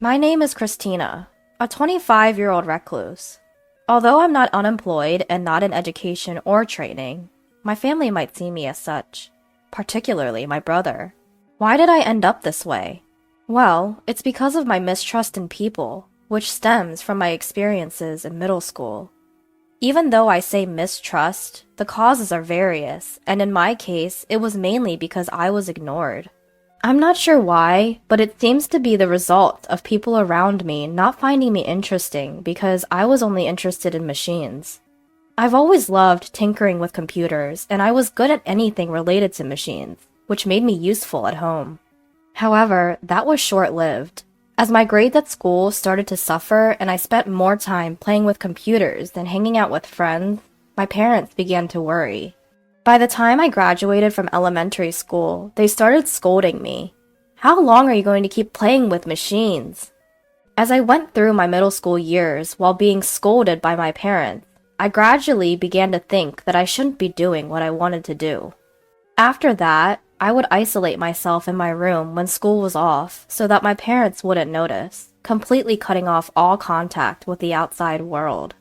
My name is Christina, a 25-year-old recluse. Although I'm not unemployed and not in education or training, my family might see me as such, particularly my brother. Why did I end up this way? Well, it's because of my mistrust in people, which stems from my experiences in middle school. Even though I say mistrust, the causes are various, and in my case, it was mainly because I was ignored. I'm not sure why, but it seems to be the result of people around me not finding me interesting because I was only interested in machines. I've always loved tinkering with computers, and I was good at anything related to machines, which made me useful at home. However, that was short-lived. As my grades at school started to suffer and I spent more time playing with computers than hanging out with friends, my parents began to worry. By the time I graduated from elementary school, they started scolding me. How long are you going to keep playing with machines? As I went through my middle school years while being scolded by my parents, I gradually began to think that I shouldn't be doing what I wanted to do. After that, I would isolate myself in my room when school was off so that my parents wouldn't notice, completely cutting off all contact with the outside world.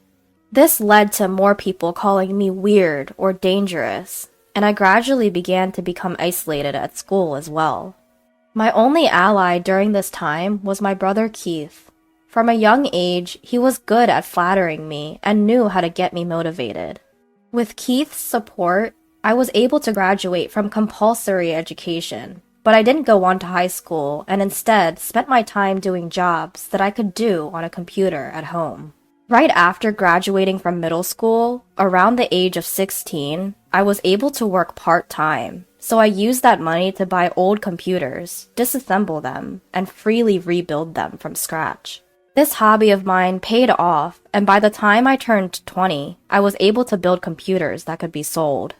This led to more people calling me weird or dangerous, and I gradually began to become isolated at school as well. My only ally during this time was my brother Keith. From a young age, he was good at flattering me and knew how to get me motivated. With Keith's support, I was able to graduate from compulsory education, but I didn't go on to high school and instead spent my time doing jobs that I could do on a computer at home. Right after graduating from middle school, around the age of 16, I was able to work part-time, so I used that money to buy old computers, disassemble them, and freely rebuild them from scratch. This hobby of mine paid off, and by the time I turned 20, I was able to build computers that could be sold.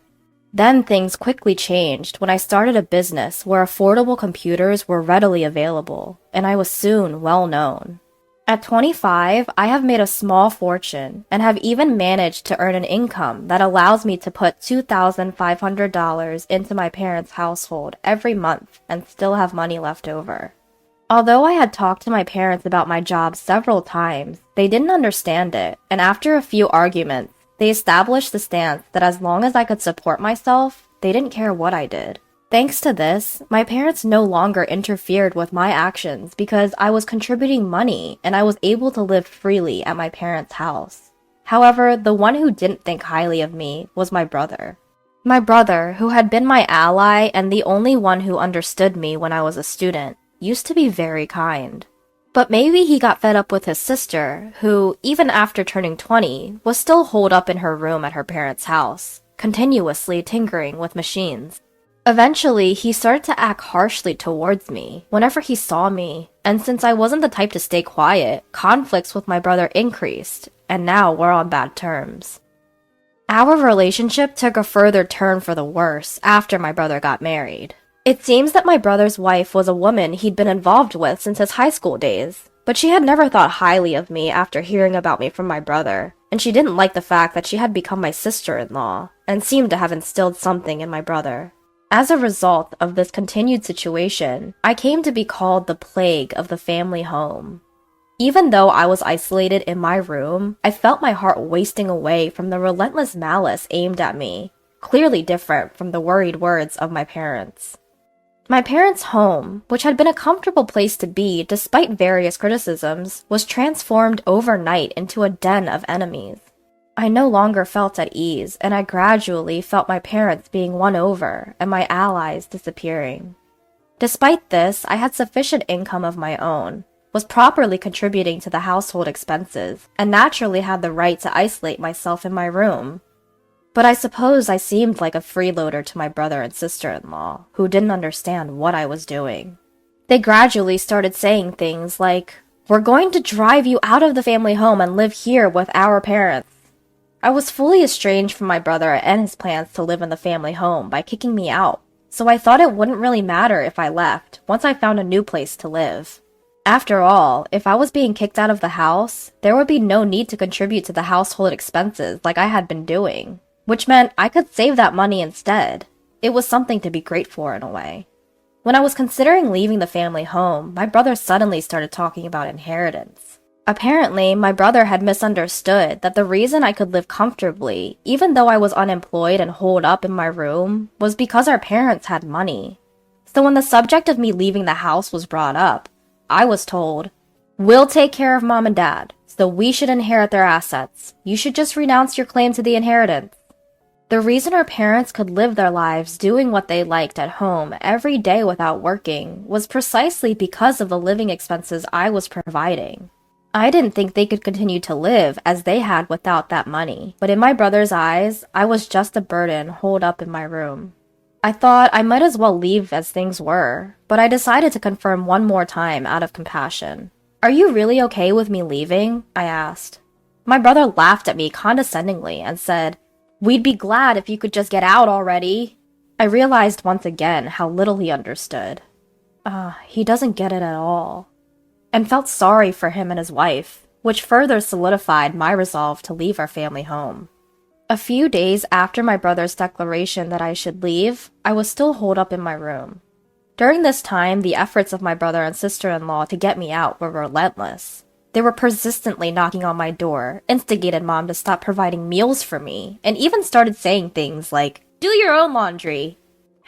Then things quickly changed when I started a business where affordable computers were readily available, and I was soon well known. At 25, I have made a small fortune and have even managed to earn an income that allows me to put $2,500 into my parents' household every month and still have money left over. Although I had talked to my parents about my job several times, they didn't understand it, and after a few arguments, they established the stance that as long as I could support myself, they didn't care what I did. Thanks to this, my parents no longer interfered with my actions because I was contributing money and I was able to live freely at my parents' house. However, the one who didn't think highly of me was my brother. My brother, who had been my ally and the only one who understood me when I was a student, used to be very kind. But maybe he got fed up with his sister, who, even after turning 20, was still holed up in her room at her parents' house, continuously tinkering with machines. Eventually, he started to act harshly towards me whenever he saw me, and since I wasn't the type to stay quiet, conflicts with my brother increased, and now we're on bad terms. Our relationship took a further turn for the worse after my brother got married. It seems that my brother's wife was a woman he'd been involved with since his high school days, but she had never thought highly of me after hearing about me from my brother, and she didn't like the fact that she had become my sister-in-law, and seemed to have instilled something in my brother. As a result of this continued situation, I came to be called the plague of the family home. Even though I was isolated in my room, I felt my heart wasting away from the relentless malice aimed at me, clearly different from the worried words of my parents. My parents' home, which had been a comfortable place to be despite various criticisms, was transformed overnight into a den of enemies. I no longer felt at ease, and I gradually felt my parents being won over and my allies disappearing. Despite this, I had sufficient income of my own, was properly contributing to the household expenses, and naturally had the right to isolate myself in my room. But I suppose I seemed like a freeloader to my brother and sister-in-law, who didn't understand what I was doing. They gradually started saying things like, "We're going to drive you out of the family home and live here with our parents." I was fully estranged from my brother and his plans to live in the family home by kicking me out, so I thought it wouldn't really matter if I left once I found a new place to live. After all, if I was being kicked out of the house, there would be no need to contribute to the household expenses like I had been doing, which meant I could save that money instead. It was something to be grateful for in a way. When I was considering leaving the family home, my brother suddenly started talking about inheritance. Apparently, my brother had misunderstood that the reason I could live comfortably, even though I was unemployed and holed up in my room, was because our parents had money. So when the subject of me leaving the house was brought up, I was told, "We'll take care of mom and dad, so we should inherit their assets. You should just renounce your claim to the inheritance." The reason our parents could live their lives doing what they liked at home every day without working was precisely because of the living expenses I was providing. I didn't think they could continue to live as they had without that money, but in my brother's eyes, I was just a burden holed up in my room. I thought I might as well leave as things were, but I decided to confirm one more time out of compassion. "Are you really okay with me leaving?" I asked. My brother laughed at me condescendingly and said, "We'd be glad if you could just get out already." I realized once again how little he understood. He doesn't get it at all. And felt sorry for him and his wife, which further solidified my resolve to leave our family home. A few days after my brother's declaration that I should leave, I was still holed up in my room. During this time, the efforts of my brother and sister-in-law to get me out were relentless. They were persistently knocking on my door, instigated mom to stop providing meals for me, and even started saying things like, "Do your own laundry."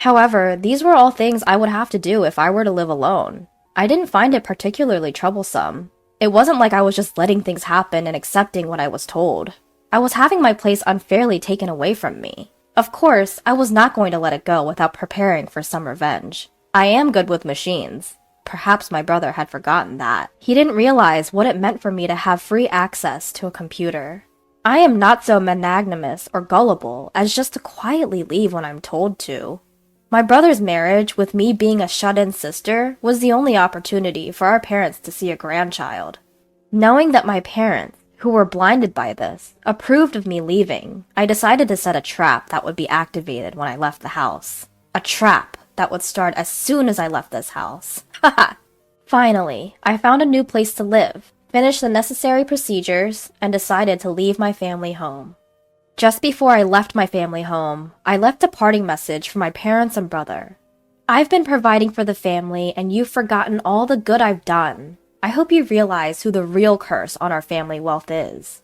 However, these were all things I would have to do if I were to live alone. I didn't find it particularly troublesome. It wasn't like I was just letting things happen and accepting what I was told. I was having my place unfairly taken away from me. Of course, I was not going to let it go without preparing for some revenge. I am good with machines. Perhaps my brother had forgotten that. He didn't realize what it meant for me to have free access to a computer. I am not so magnanimous or gullible as just to quietly leave when I'm told to. My brother's marriage, with me being a shut-in sister, was the only opportunity for our parents to see a grandchild. Knowing that my parents, who were blinded by this, approved of me leaving, I decided to set a trap that would be activated when I left the house. A trap that would start as soon as I left this house. Haha! Finally, I found a new place to live, finished the necessary procedures, and decided to leave my family home. Just before I left my family home, I left a parting message for my parents and brother. "I've been providing for the family, and you've forgotten all the good I've done. I hope you realize who the real curse on our family wealth is."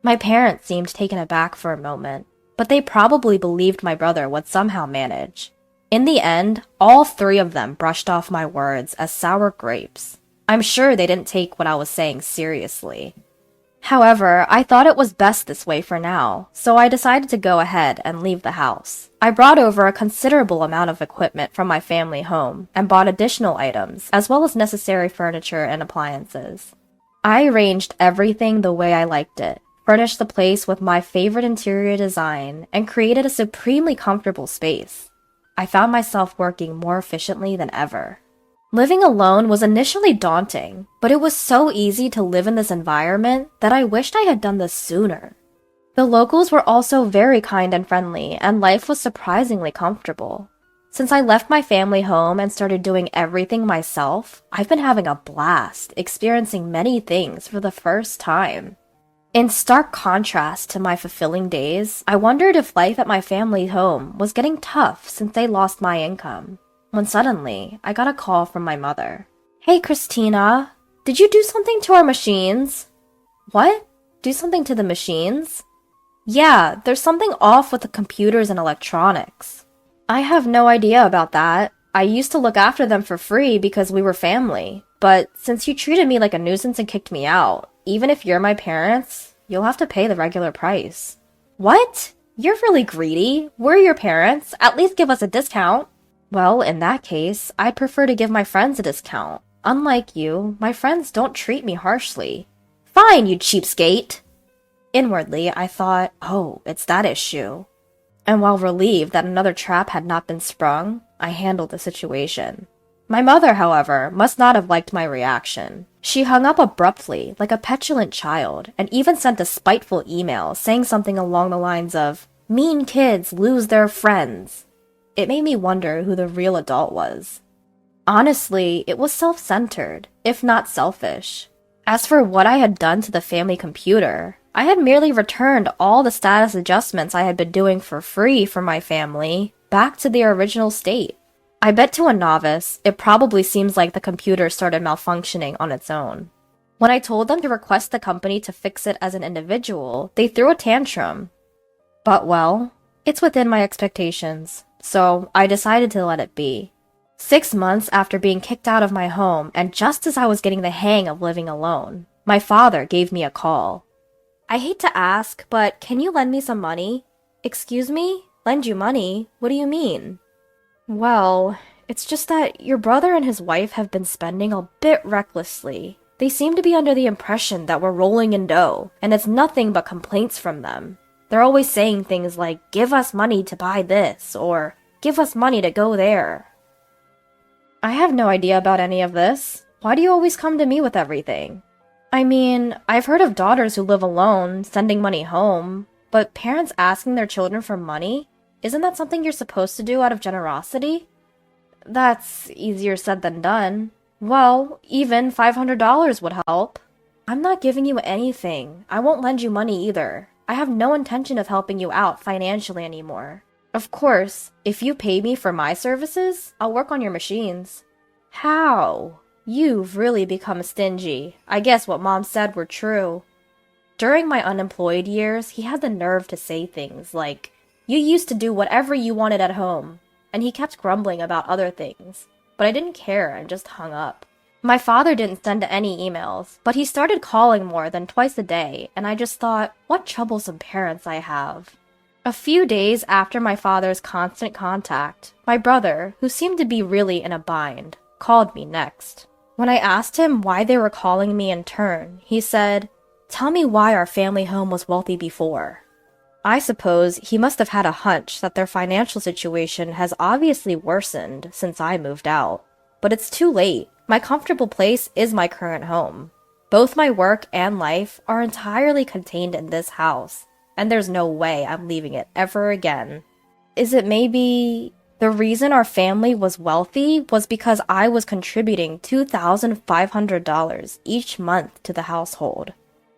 My parents seemed taken aback for a moment, but they probably believed my brother would somehow manage. In the end, all three of them brushed off my words as sour grapes. I'm sure they didn't take what I was saying seriously. However, I thought it was best this way for now, so I decided to go ahead and leave the house. I brought over a considerable amount of equipment from my family home and bought additional items, as well as necessary furniture and appliances. I arranged everything the way I liked it, furnished the place with my favorite interior design, and created a supremely comfortable space. I found myself working more efficiently than ever. Living alone was initially daunting, but it was so easy to live in this environment that I wished I had done this sooner. The locals were also very kind and friendly, and life was surprisingly comfortable. Since I left my family home and started doing everything myself, I've been having a blast, experiencing many things for the first time. In stark contrast to my fulfilling days, I wondered if life at my family home was getting tough since they lost my income. When suddenly, I got a call from my mother. "Hey, Christina, did you do something to our machines?" "What? Do something to the machines?" "Yeah, there's something off with the computers and electronics." "I have no idea about that. I used to look after them for free because we were family. But since you treated me like a nuisance and kicked me out, even if you're my parents, you'll have to pay the regular price." "What? You're really greedy. We're your parents. At least give us a discount." "Well, in that case, I'd prefer to give my friends a discount. Unlike you, my friends don't treat me harshly." "Fine, you cheapskate!" Inwardly, I thought, oh, it's that issue. And while relieved that another trap had not been sprung, I handled the situation. My mother, however, must not have liked my reaction. She hung up abruptly, like a petulant child, and even sent a spiteful email saying something along the lines of, "Mean kids lose their friends." It made me wonder who the real adult was. Honestly, it was self-centered, if not selfish. As for what I had done to the family computer, I had merely returned all the status adjustments I had been doing for free for my family back to their original state. I bet to a novice, it probably seems like the computer started malfunctioning on its own. When I told them to request the company to fix it as an individual, they threw a tantrum. But well, it's within my expectations, so I decided to let it be. 6 months after being kicked out of my home, and just as I was getting the hang of living alone, my father gave me a call. I hate to ask, but can you lend me some money? Excuse me? Lend you money? What do you mean? Well, it's just that your brother and his wife have been spending a bit recklessly. They seem to be under the impression that we're rolling in dough, and it's nothing but complaints from them. They're always saying things like, give us money to buy this, or give us money to go there. I have no idea about any of this. Why do you always come to me with everything? I mean, I've heard of daughters who live alone, sending money home, but parents asking their children for money? Isn't that something you're supposed to do out of generosity? That's easier said than done. Well, even $500 would help. I'm not giving you anything. I won't lend you money either. I have no intention of helping you out financially anymore. Of course, if you pay me for my services, I'll work on your machines. How? You've really become stingy. I guess what Mom said were true. During my unemployed years, he had the nerve to say things like, you used to do whatever you wanted at home, and he kept grumbling about other things. But I didn't care and just hung up. My father didn't send any emails, but he started calling more than twice a day, and I just thought, what troublesome parents I have. A few days after my father's constant contact, my brother, who seemed to be really in a bind, called me next. When I asked him why they were calling me in turn, he said, tell me why our family home was wealthy before. I suppose he must have had a hunch that their financial situation has obviously worsened since I moved out. But it's too late. My comfortable place is my current home. Both my work and life are entirely contained in this house, and there's no way I'm leaving it ever again. Is it maybe the reason our family was wealthy was because I was contributing $2,500 each month to the household?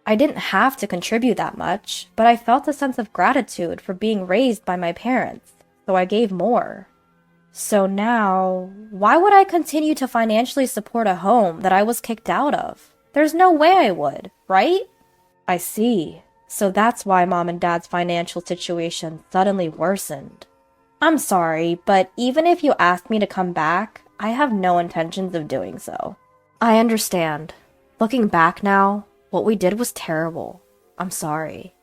I didn't have to contribute that much, but I felt a sense of gratitude for being raised by my parents, so I gave more. So now, why would I continue to financially support a home that I was kicked out of? There's no way I would, right? I see. So that's why Mom and Dad's financial situation suddenly worsened. I'm sorry, but even if you ask me to come back, I have no intentions of doing so. I understand. Looking back now, what we did was terrible. I'm sorry.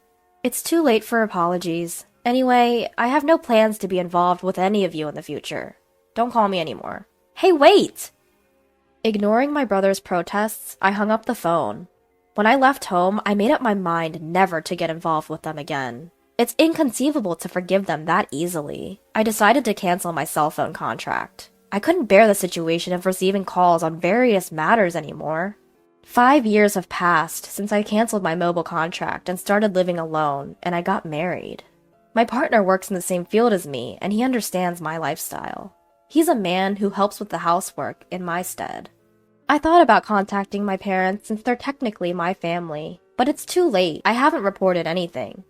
It's too late for apologies. Anyway, I have no plans to be involved with any of you in the future. Don't call me anymore. Hey, wait! Ignoring my brother's protests, I hung up the phone. When I left home, I made up my mind never to get involved with them again. It's inconceivable to forgive them that easily. I decided to cancel my cell phone contract. I couldn't bear the situation of receiving calls on various matters anymore. 5 years have passed since I canceled my mobile contract and started living alone, and I got married. My partner works in the same field as me, and he understands my lifestyle. He's a man who helps with the housework in my stead. I thought about contacting my parents since they're technically my family, but it's too late. I haven't reported anything.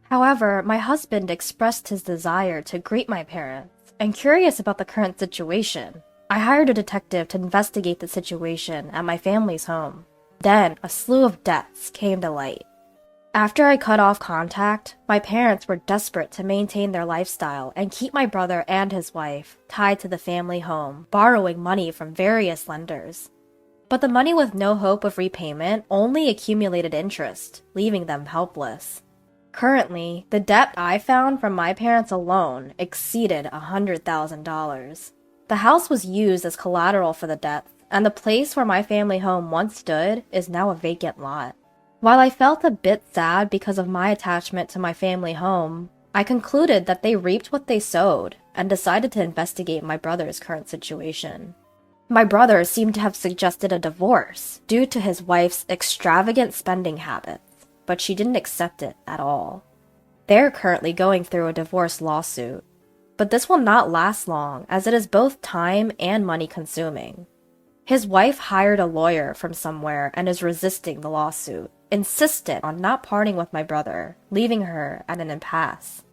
However, my husband expressed his desire to greet my parents, and curious about the current situation, I hired a detective to investigate the situation at my family's home. Then, a slew of deaths came to light. After I cut off contact, my parents were desperate to maintain their lifestyle and keep my brother and his wife tied to the family home, borrowing money from various lenders. But the money with no hope of repayment only accumulated interest, leaving them helpless. Currently, the debt I found from my parents alone exceeded $100,000. The house was used as collateral for the debts, and the place where my family home once stood is now a vacant lot. While I felt a bit sad because of my attachment to my family home, I concluded that they reaped what they sowed and decided to investigate my brother's current situation. My brother seemed to have suggested a divorce due to his wife's extravagant spending habits, but she didn't accept it at all. They're currently going through a divorce lawsuit, but this will not last long as it is both time and money consuming. His wife hired a lawyer from somewhere and is resisting the lawsuit, insistent on not parting with my brother, leaving her at an impasse.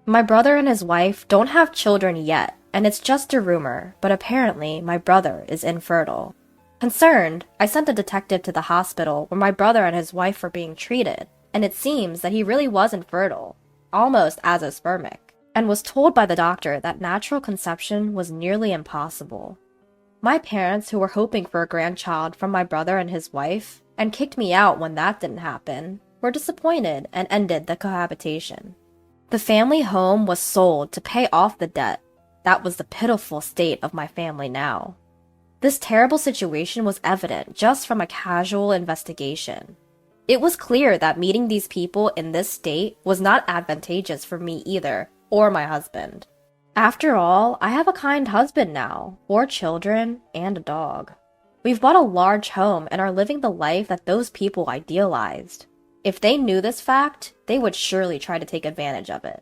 My brother and his wife don't have children yet, and it's just a rumor, but apparently my brother is infertile. Concerned, I sent a detective to the hospital where my brother and his wife were being treated, and it seems that he really was infertile, almost azoospermic, and was told by the doctor that natural conception was nearly impossible. My parents, who were hoping for a grandchild from my brother and his wife, and kicked me out when that didn't happen, were disappointed and ended the cohabitation. The family home was sold to pay off the debt. That was the pitiful state of my family now. This terrible situation was evident just from a casual investigation. It was clear that meeting these people in this state was not advantageous for me either, or my husband. After all, I have a kind husband now, 4 children, and a dog. We've bought a large home and are living the life that those people idealized. If they knew this fact, they would surely try to take advantage of it.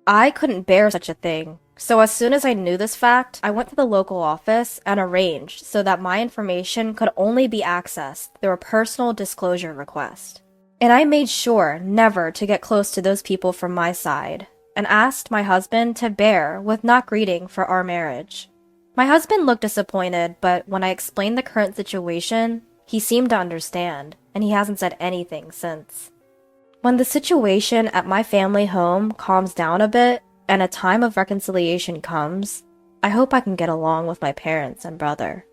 I couldn't bear such a thing, so as soon as I knew this fact, I went to the local office and arranged so that my information could only be accessed through a personal disclosure request. And I made sure never to get close to those people from my side, and asked my husband to bear with not greeting for our marriage. My husband looked disappointed, but when I explained the current situation, he seemed to understand, and he hasn't said anything since. When the situation at my family home calms down a bit, and a time of reconciliation comes, I hope I can get along with my parents and brother.